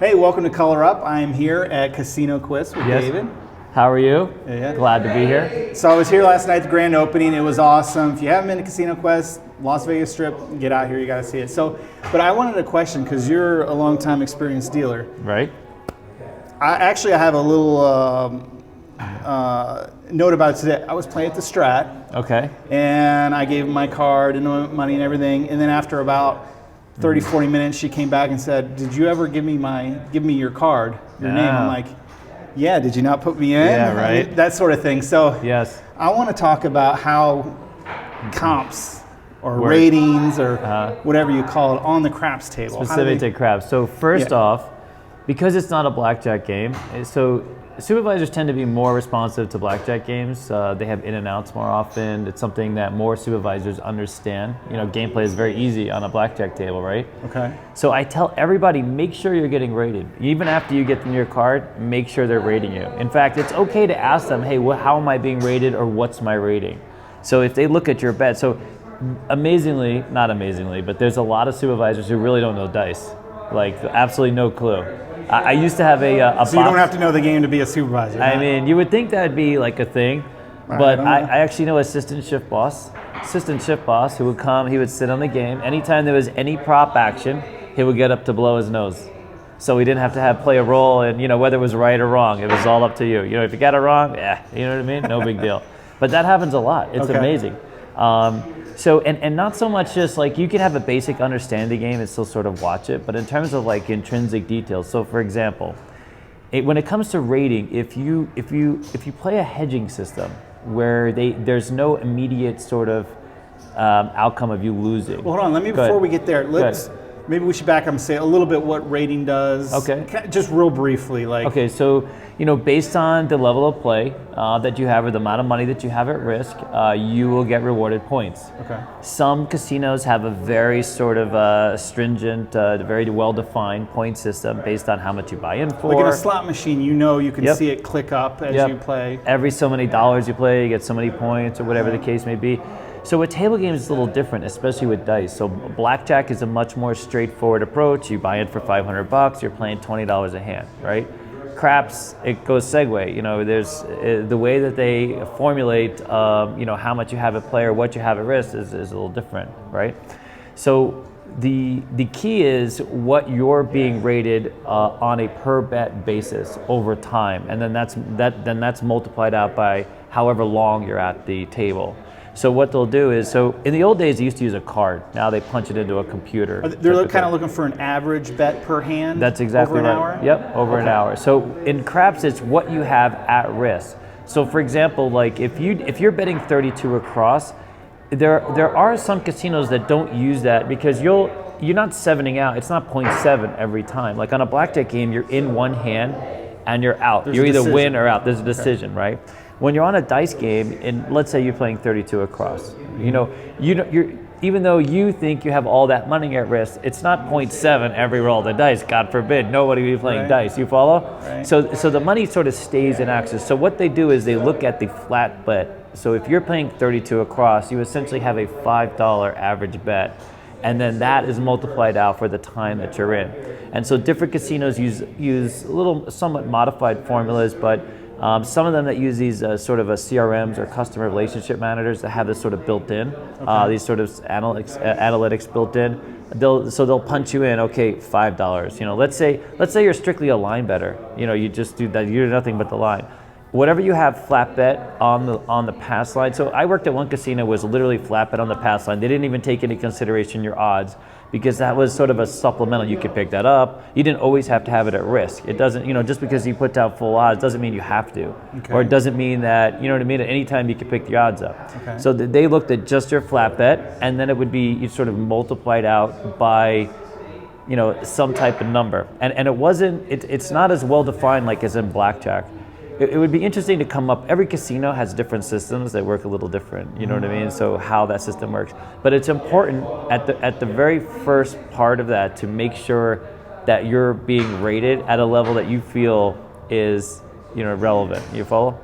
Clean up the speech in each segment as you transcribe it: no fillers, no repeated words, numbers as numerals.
Hey, welcome to ColorUp. I'm here at Casino Quiz with David. How are you? Yeah. Glad to be here. So I was here last night at the grand opening. It was awesome. If you haven't been to Casino Quest, Las Vegas Strip, get out here. You got to see it. So, but I wanted a question because you're a long-time experienced dealer. Right. I have a little note about it today. I was playing at the Strat. Okay. And I gave him my card and money and everything. And then after about 30, 40 minutes, she came back and said, "Did you ever give me your card, your name?" I'm like, "Yeah, did you not put me in?" Yeah, right. I mean, that sort of thing. So yes, I want to talk about how comps or ratings or whatever you call it on the craps table. Specific to craps. So first off, because it's not a blackjack game, so supervisors tend to be more responsive to blackjack games. They have in and outs more often. It's something that more supervisors understand. You know, gameplay is very easy on a blackjack table, right? Okay. So I tell everybody, make sure you're getting rated. Even after you get them your card, make sure they're rating you. In fact, it's okay to ask them, hey, how am I being rated, or what's my rating? So if they look at your bet, so amazingly, not amazingly, but there's a lot of supervisors who really don't know dice. Like, absolutely no clue. I used to have a So box. you don't have to know the game to be a supervisor. I mean, you would think that would be like a thing, but I actually know assistant shift boss who would come, he would sit on the game. Anytime there was any prop action, he would get up to blow his nose. So we didn't have to play a role, and whether it was right or wrong, it was all up to you. If you got it wrong, you know what I mean? No big deal. But that happens a lot. It's amazing. So, and not so much just like you can have a basic understanding of the game and still sort of watch it, but in terms of like intrinsic details. So for example, when it comes to rating, if you play a hedging system where there's no immediate sort of outcome of you losing. Well, hold on, before we get there, maybe we should back up and say a little bit what rating does. Okay. Just real briefly. Okay, so based on the level of play that you have or the amount of money that you have at risk, you will get rewarded points. Okay. Some casinos have a very sort of stringent, very well-defined point system based on how much you buy in for. Like in a slot machine, you can see it click up as you play. Every so many dollars you play, you get so many points or whatever the case may be. So a table game is a little different, especially with dice. So blackjack is a much more straightforward approach. You buy in for $500, you're playing $20 a hand, right? Craps, it goes segue. There's the way that they formulate, how much you have at play or what you have at risk is a little different, right? So the key is what you're being rated on a per bet basis over time, and then that's multiplied out by however long you're at the table. So what they'll do is, in the old days they used to use a card. Now they punch it into a computer. They're kind of looking for an average bet per hand. That's exactly over right. An hour? Yep, over an hour. So in craps, it's what you have at risk. So for example, like if you're betting 32 across, there are some casinos that don't use that because you're not sevening out. It's not 0.7 every time. Like on a blackjack game, you're in one hand and you're out. You're either win or out. There's a decision, right? When you're on a dice game, and let's say you're playing 32 across, you're even though you think you have all that money at risk, it's not 0.7 every roll of the dice. God forbid, nobody will be playing dice. You follow? Right. So the money sort of stays in axis. So what they do is they look at the flat bet. So if you're playing 32 across, you essentially have a $5 average bet, and then that is multiplied out for the time that you're in. And so different casinos use little somewhat modified formulas, but some of them that use these sort of CRMs or customer relationship managers that have this sort of built in, these sort of analytics built in. They'll punch you in, okay, $5. Let's say you're strictly a line better. You just do that. You do nothing but the line. Whatever you have flat bet on the pass line. So I worked at one casino was literally flat bet on the pass line. They didn't even take into consideration your odds because that was sort of a supplemental. You could pick that up. You didn't always have to have it at risk. It doesn't, just because you put down full odds doesn't mean you have to. Okay. Or it doesn't mean that, at any time you can pick the odds up. Okay. So they looked at just your flat bet, and then it would be sort of multiplied out by some type of number. And it's not as well defined like as in blackjack. It would be interesting to come up. Every casino has different systems that work a little different. You know what I mean? So how that system works. But it's important at the very first part of that to make sure that you're being rated at a level that you feel is relevant. You follow?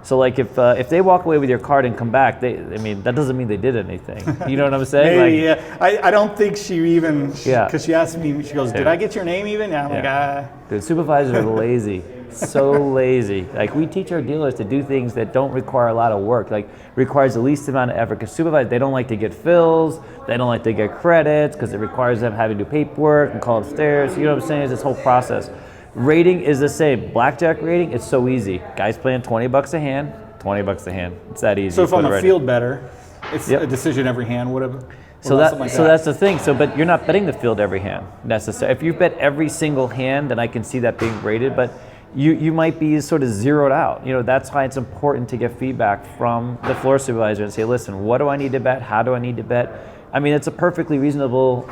So like if they walk away with your card and come back, that doesn't mean they did anything. You know what I'm saying? Maybe, yeah. I don't think she even, Yeah. because she asked me, she goes, did I get your name even? And I'm like, Dude, supervisors are lazy. So lazy. Like, we teach our dealers to do things that don't require a lot of work, like requires the least amount of effort. Because supervisors, they don't like to get fills, they don't like to get credits, because it requires them having to do paperwork and call upstairs. You know what I'm saying? It's this whole process. Rating is the same. Blackjack rating, it's so easy. Guys playing $20 a hand, $20 a hand. It's that easy. so if I'm a field better, it's a decision every hand, whatever. So that's the thing. So, but you're not betting the field every hand necessarily. If you bet every single hand, then I can see that being rated. But you might be sort of zeroed out. You know, that's why it's important to get feedback from the floor supervisor and say, listen, what do I need to bet? How do I need to bet? I mean, it's a perfectly reasonable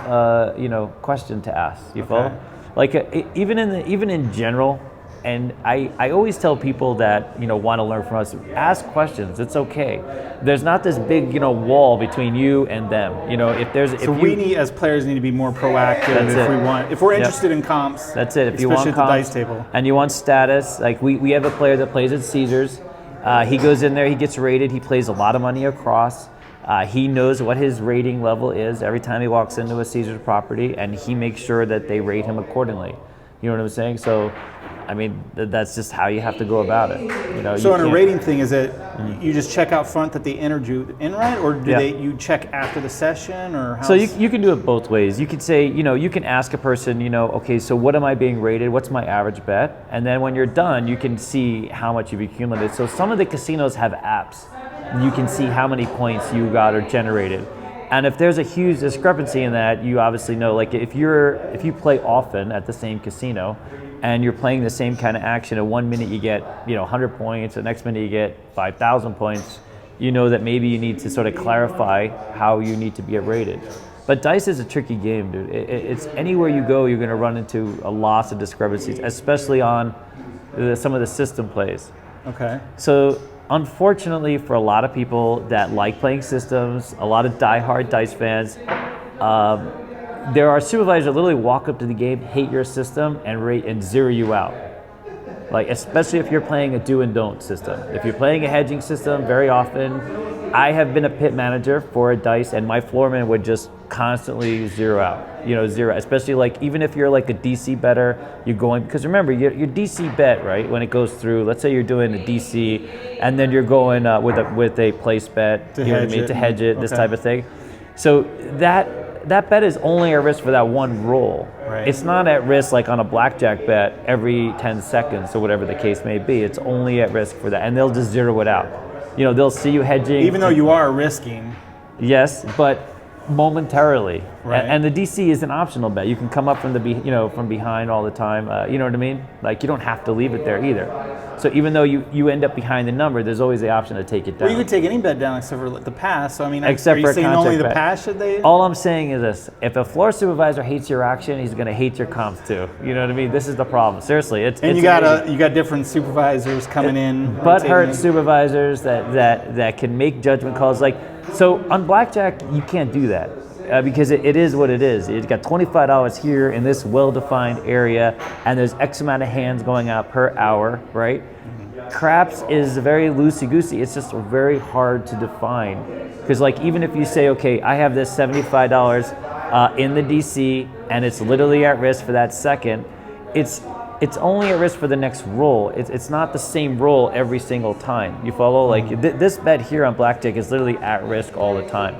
question to ask. You follow? Like even in general, and I always tell people that want to learn from us, ask questions. It's okay. There's not this big wall between you and them. We need, as players, need to be more proactive if we're interested in comps. That's it. If you want at comps, the dice table, and you want status, like we have a player that plays at Caesars. He goes in there, he gets rated, he plays a lot of money across. He knows what his rating level is every time he walks into a Caesars property, and he makes sure that they rate him accordingly. You know what I'm saying? So, I mean, that's just how you have to go about it. So, in a rating thing, is it you just check out front that they entered you in right, or do you check after the session, or how? So you can do it both ways. You could say, you can ask a person, okay, so what am I being rated? What's my average bet? And then when you're done, you can see how much you've accumulated. So some of the casinos have apps. You can see how many points you got or generated. And if there's a huge discrepancy in that, you obviously know, like if you play often at the same casino and you're playing the same kind of action, and 1 minute you get 100 points, the next minute you get 5,000 points, you know that maybe you need to sort of clarify how you need to be rated. But dice is a tricky game, dude. It's anywhere you go, you're going to run into a lot of discrepancies, especially on some of the system plays. Okay. So unfortunately, for a lot of people that like playing systems, a lot of diehard dice fans, there are supervisors that literally walk up to the game, hate your system, and rate and zero you out. Like, especially if you're playing a do and don't system. If you're playing a hedging system, very often, I have been a pit manager for a dice, and my floorman would just constantly zero out. Zero. Especially like even if you're like a DC better, you're going, because remember your DC bet, right? When it goes through, let's say you're doing a DC, and then you're going with a place bet, to hedge it, this type of thing. So that bet is only at risk for that one roll. Right. It's not at risk like on a blackjack bet every 10 seconds or whatever the case may be. It's only at risk for that, and they'll just zero it out. They'll see you hedging. Even though you are risking. Yes, but momentarily. Right. And the DC is an optional bet. You can come up from from behind all the time. You know what I mean? Like, you don't have to leave it there either. So even though you end up behind the number, there's always the option to take it down. Well, you could take any bet down except for the pass. So I mean, except are for you saying a only the bet. pass should they? All I'm saying is this: if a floor supervisor hates your action, he's going to hate your comps too. You know what I mean? This is the problem. Seriously, it's you got different supervisors coming in. Butthurt supervisors that can make judgment calls. Like, so on blackjack, you can't do that. Because it is what it is. It's got $25 here in this well-defined area, and there's X amount of hands going out per hour, right? Mm-hmm. Craps is very loosey-goosey. It's just very hard to define. Because like even if you say, okay, I have this $75 in the DC, and it's literally at risk for that second, it's only at risk for the next roll. It's not the same roll every single time. You follow? Like this bet here on blackjack is literally at risk all the time.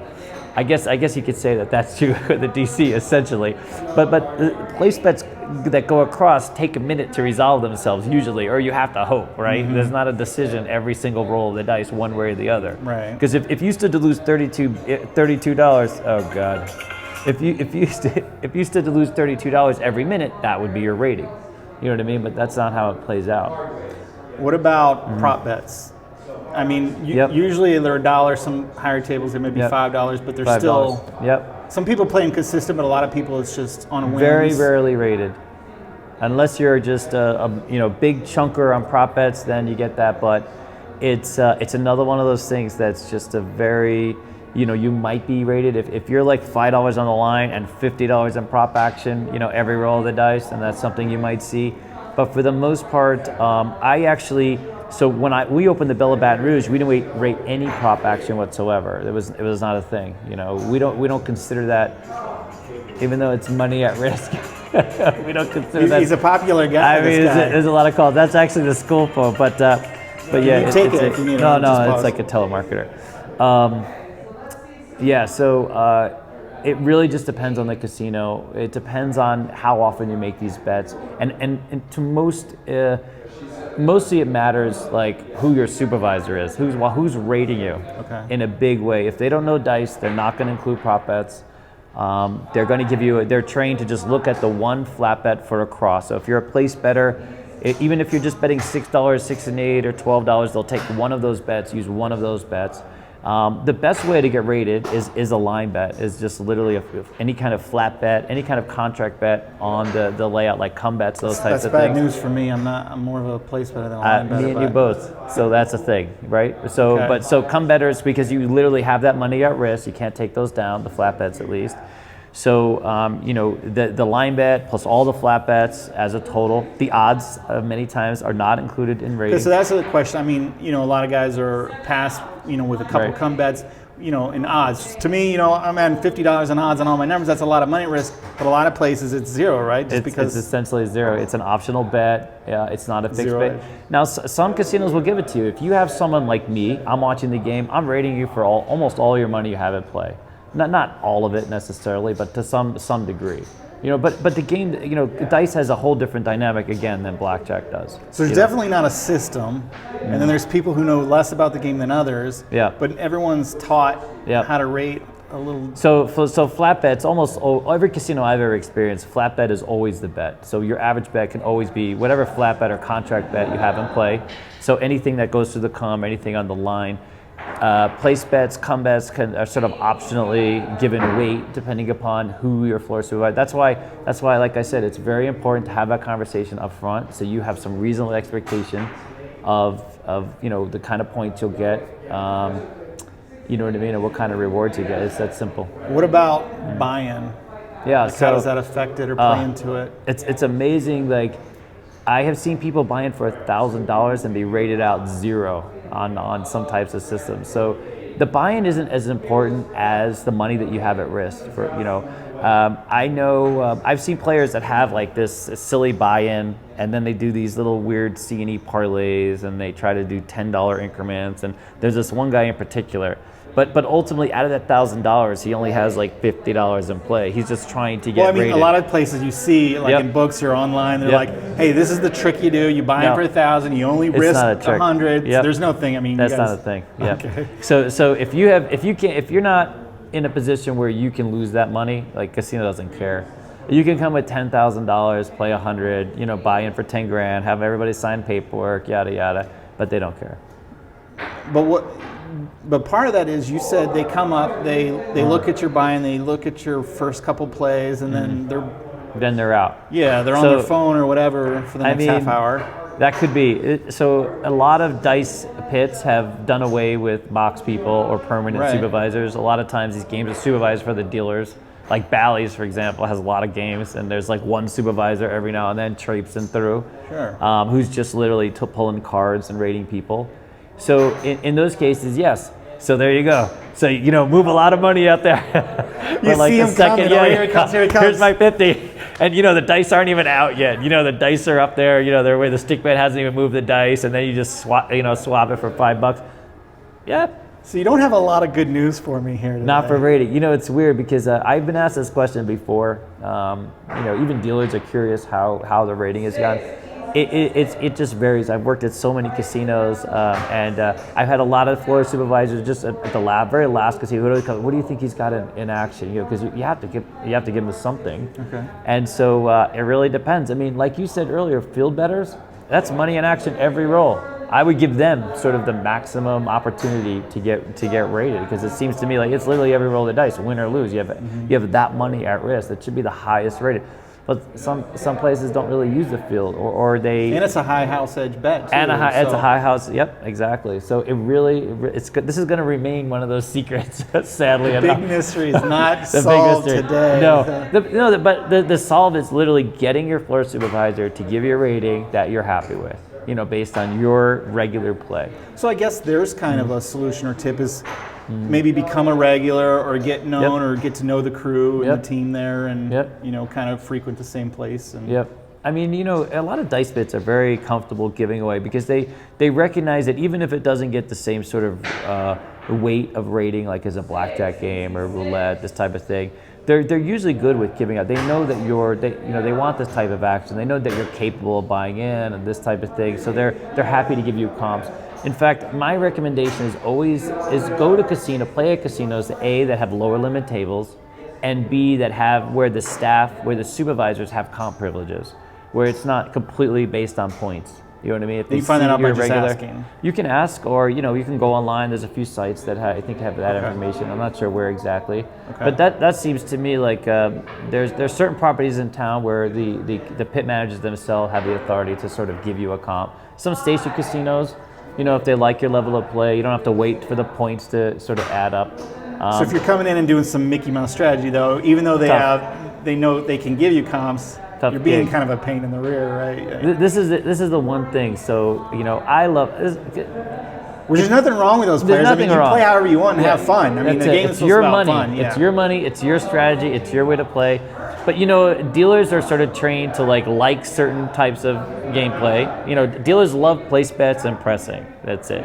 I guess you could say that's true for the DC essentially, but the place bets that go across take a minute to resolve themselves usually, or you have to hope, right? Mm-hmm. There's not a decision every single roll of the dice one way or the other, right? Because if you stood to lose $32, oh god, if you stood to lose $32 every minute, that would be your rating. You know what I mean? But that's not how it plays out. What about prop bets? I mean, usually they're $1. Some higher tables they may be $5, but they're $5. Still. Yep. Some people play them consistent, but a lot of people it's just on a whim. Very rarely rated, unless you're just a big chunker on prop bets. Then you get that, but it's another one of those things that's just a very you might be rated if you're like $5 on the line and $50 in prop action. Every roll of the dice, and that's something you might see. But for the most part, I actually So when we opened the Bell of Baton Rouge, we didn't rate any prop action whatsoever. It was not a thing. We don't consider that, even though it's money at risk. We don't consider that. He's a popular guy. I mean, there's a lot of calls. That's actually the school phone, but yeah, you take it if you need it. No, Just it's like a telemarketer. Yeah, so it really just depends on the casino. It depends on how often you make these bets, and to mostly it matters like who your supervisor is, who's rating you in a big way. If they don't know dice, they're not going to include prop bets. They're going to give you. They're trained to just look at the one flat bet for a cross. So if you're a place better, even if you're just betting $6, 6 and 8, or $12, they'll take one of those bets, use one of those bets. The best way to get rated is a line bet, is just literally any kind of flat bet, any kind of contract bet on the layout, like come bets, those types of things. That's bad news for me. I'm more of a place better than a line better. Me and you both. So that's a thing, right? So, but come betters, because you literally have that money at risk. You can't take those down, the flat bets at least. So, the line bet plus all the flat bets as a total, the odds many times are not included in rating. Okay, so that's the question. I mean, a lot of guys are past, with a couple come bets, in odds. To me, I'm adding $50 in odds on all my numbers. That's a lot of money risk, but a lot of places it's zero, right? It's essentially zero. It's an optional bet. It's not a fixed bet. Now, some casinos will give it to you. If you have someone like me, I'm watching the game, I'm rating you for almost all your money you have at play. Not all of it necessarily, but to some degree. But the game, dice has a whole different dynamic again than blackjack does. So there's definitely not a system, and then there's people who know less about the game than others. Yeah. But everyone's taught how to rate a little. So flat bets, almost every casino I've ever experienced, flat bet is always the bet. So your average bet can always be whatever flat bet or contract bet you have in play. So anything that goes to the come, anything on the line. Place bets, come bets are sort of optionally given weight depending upon who your floor supervisor. That's why, like I said, it's very important to have that conversation up front, so you have some reasonable expectation of the kind of points you'll get. You know what I mean, and what kind of rewards you get. It's that simple. What about buy-in? Yeah, how does that affect it or play into it? It's amazing. Like, I have seen people buy in for $1,000 and be rated out 0 on some types of systems. So the buy-in isn't as important as the money that you have at risk. I know I've seen players that have like this silly buy-in, and then they do these little weird C&E parlays, and they try to do $10 increments. And there's this one guy in particular. But ultimately, out of that $1,000, he only has like $50 in play. He's just trying to get rated. A lot of places you see, like in books or online, they're like, "Hey, this is the trick you do. You buy in for $1,000. You only risk 100. There's no thing. I mean, that's not a thing. Yeah. Okay. So if you're not in a position where you can lose that money, like casino doesn't care. You can come with $10,000, play 100, buy in for 10 grand, have everybody sign paperwork, yada yada, but they don't care. But part of that is, you said they come up, they look at your buy-in, they look at your first couple plays, and then they're out. Yeah, they're on their phone or whatever for the next half hour. That could be. So a lot of dice pits have done away with box people or permanent supervisors. A lot of times these games are supervised for the dealers. Like Bally's, for example, has a lot of games, and there's like one supervisor every now and then traipsing through, who's just literally pulling cards and rating people. So in those cases, yes. So there you go. So move a lot of money out there. You like see him coming. Here it comes. Here's my 50. And the dice aren't even out yet. The dice are up there. They're where the stick man hasn't even moved the dice, and then you just swap it for $5. Yeah. So you don't have a lot of good news for me here today. Not for rating. It's weird because I've been asked this question before. Even dealers are curious how the rating is done. It just varies. I've worked at so many casinos, and I've had a lot of floor supervisors just at the very last casino. What do you think he's got in action? Because you have to give him something. Okay. And so it really depends. I mean, like you said earlier, field bettors, that's money in action every roll. I would give them sort of the maximum opportunity to get rated, because it seems to me like it's literally every roll of the dice, win or lose. You have that money at risk. That should be the highest rated. but some places don't really use the field, or they. And it's a high house edge bet too, And it's so. a high house. Yep, exactly. So it's good. This is going to remain one of those secrets, sadly enough. Big mystery is not The solved big mystery. today. No, but the solve is literally getting your floor supervisor to give you a rating that you're happy with, based on your regular play. So I guess there's kind of a solution or tip is maybe become a regular or get known or get to know the crew and the team there and, kind of frequent the same place. And Yep. I mean, a lot of dice bits are very comfortable giving away because they recognize that even if it doesn't get the same sort of weight of rating like as a blackjack game or roulette, this type of thing, they're usually good with giving out. They know that they want this type of action. They know that you're capable of buying in and this type of thing. So they're happy to give you comps. In fact, my recommendation is go to casino, play at casinos, A, that have lower limit tables, and B, that have where the supervisors have comp privileges, where it's not completely based on points. You know what I mean? If you find that out by just asking. You can ask, or you can go online. There's a few sites that I think have that information. I'm not sure where exactly, but that seems to me like there's certain properties in town where the pit managers themselves have the authority to sort of give you a comp. Some station casinos, if they like your level of play, you don't have to wait for the points to sort of add up. So if you're coming in and doing some Mickey Mouse strategy, though, even though they know they can give you comps, you're being kind of a pain in the rear, right? This is the one thing. So I love. Which there's nothing wrong with those players. Nothing you wrong. Play however you want and have fun. I mean, the game is supposed to be about fun. It's your money. It's your strategy. It's your way to play. But dealers are sort of trained to like certain types of gameplay. Dealers love place bets and pressing. That's it.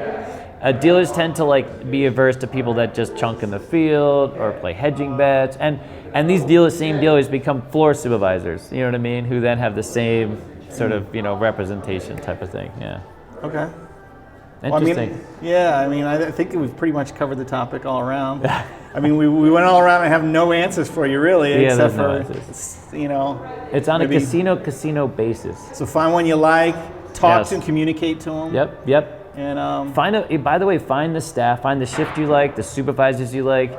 Dealers tend to be averse to people that just chunk in the field or play hedging bets, and these same dealers become floor supervisors. You know what I mean? Who then have the same sort of representation type of thing. Yeah. Okay. Interesting. I think we've pretty much covered the topic all around. I mean, we went all around and have no answers for you, really, except for, It's on a casino basis. So find one you like, talk to and communicate to them. Yep. And by the way, find the staff, find the shift you like, the supervisors you like,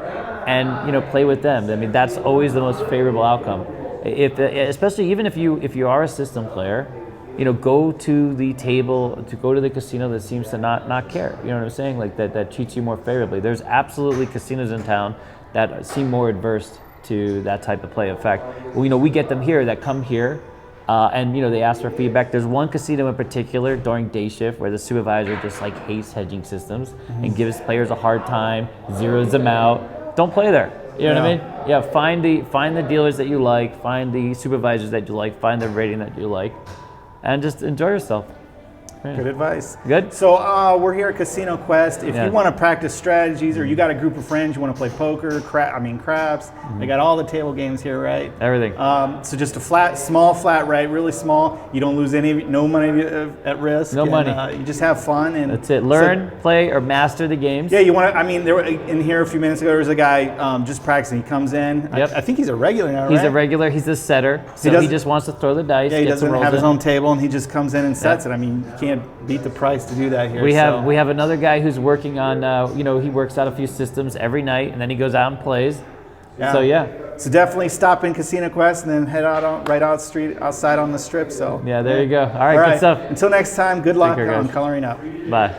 and play with them. I mean, that's always the most favorable outcome. Especially even if you are a system player, go to the table, go to the casino that seems to not care. You know what I'm saying? Like that treats you more favorably. There's absolutely casinos in town that seem more adverse to that type of play. In fact, we get them here that come here, and they ask for feedback. There's one casino in particular during day shift where the supervisor just hates hedging systems and gives players a hard time, zeroes them out. Don't play there. You know what I mean? Yeah. Find the dealers that you like, find the supervisors that you like, find the rating that you like. And just enjoy yourself. Yeah. Good advice. Good. So we're here at Casino Quest. If you want to practice strategies, or you got a group of friends, you want to play poker, craps. They got all the table games here, right? Everything. So just a small flat rate, really small. You don't lose no money at risk. No money. You just have fun and that's it. Learn, play, or master the games. Yeah, you want to. I mean, there were in here a few minutes ago. There was a guy just practicing. He comes in. Yep. I think he's a regular now, right? He's a regular. He's a setter. So he just wants to throw the dice. Yeah, he doesn't have his own table, and he just comes in and sets it. I mean, you can't beat the price to do that here. We have another guy who's working on. He works out a few systems every night, and then he goes out and plays. Yeah. So definitely stop in Casino Quest and then head out right outside on the strip. So there you go. All right, good stuff. Until next time, good luck care, on guys. Coloring Up. Bye.